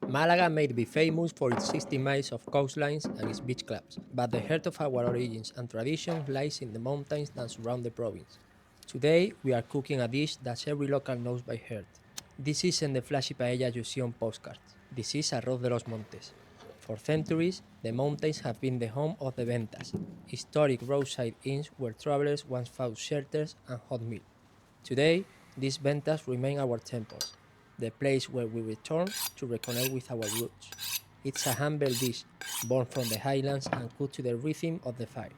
Malaga may be famous for its 60 miles of coastlines and its beach clubs, but the heart of our origins and traditions lies in the mountains that surround the province. Today, we are cooking a dish that every local knows by heart. This isn't the flashy paella you see on postcards. This is Arroz de los Montes. For centuries, the mountains have been the home of the ventas, historic roadside inns where travelers once found shelters and hot meal. Today, these ventas remain our temples, the place where we return to reconnect with our roots. It's a humble dish, born from the highlands and cooked to the rhythm of the fire.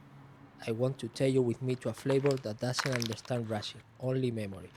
I want to take you with me to a flavor that doesn't understand rushing, only memory.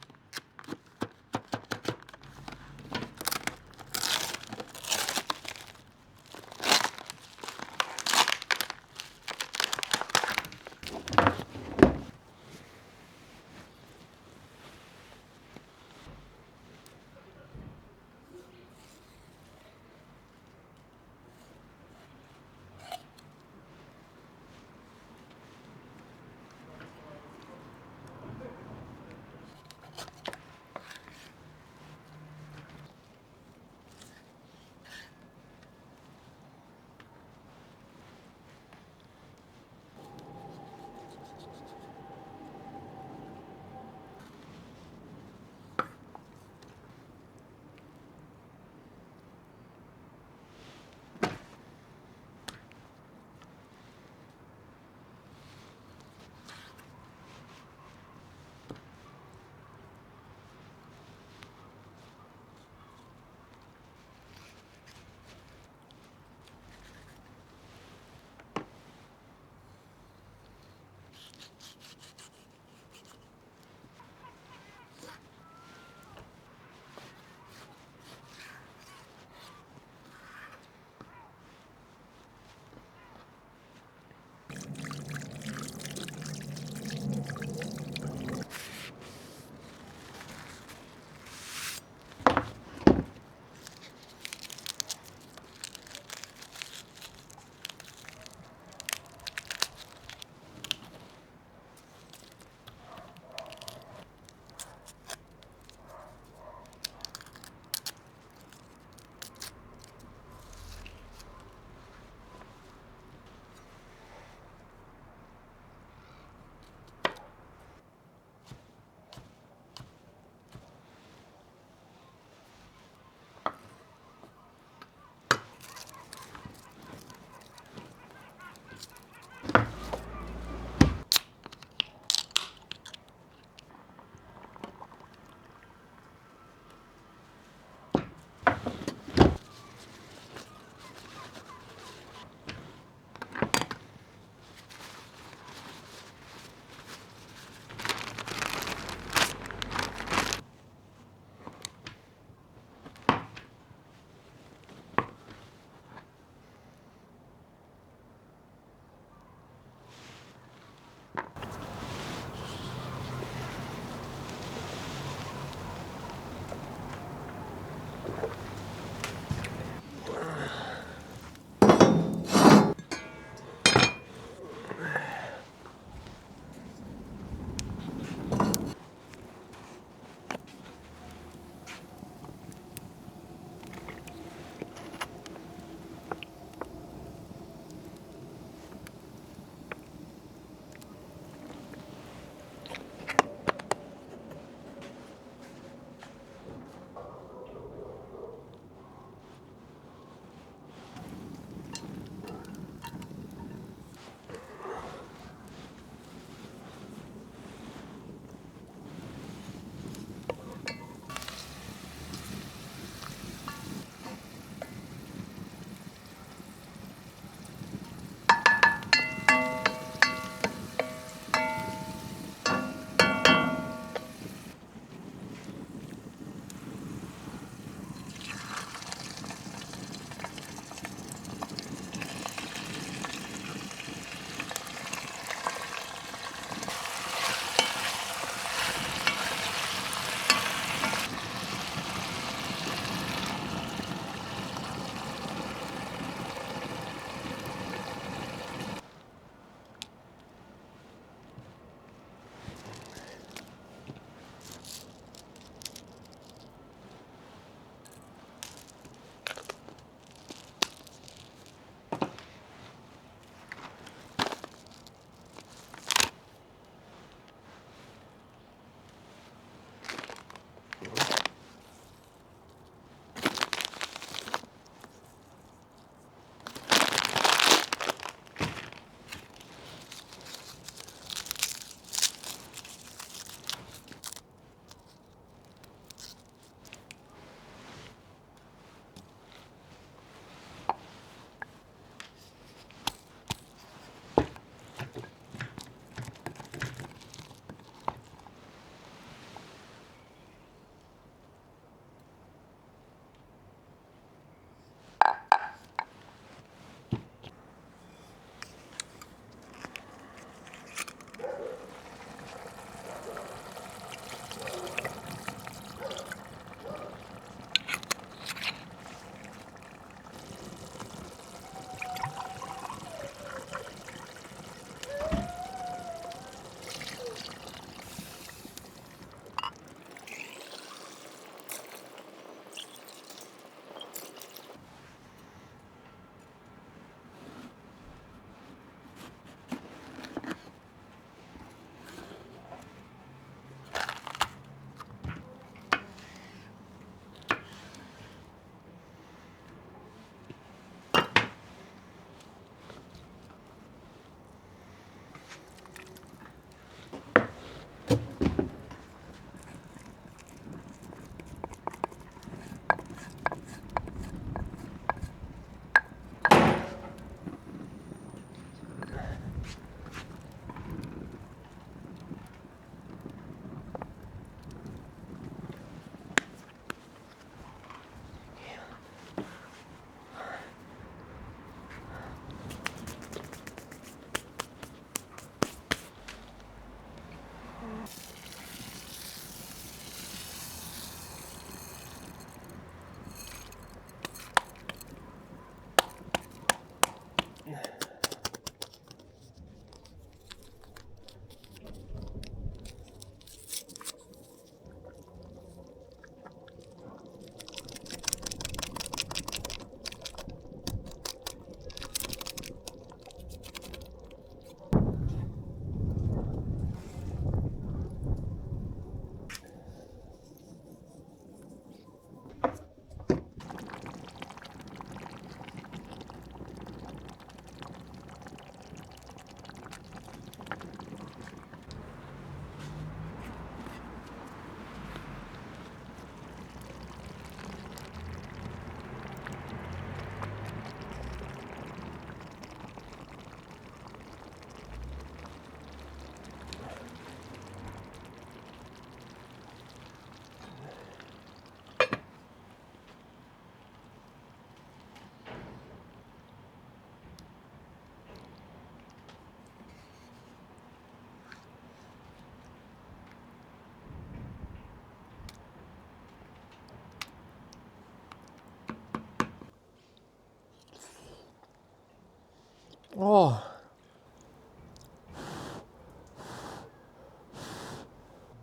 Oh.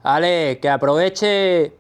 Ale, que aproveche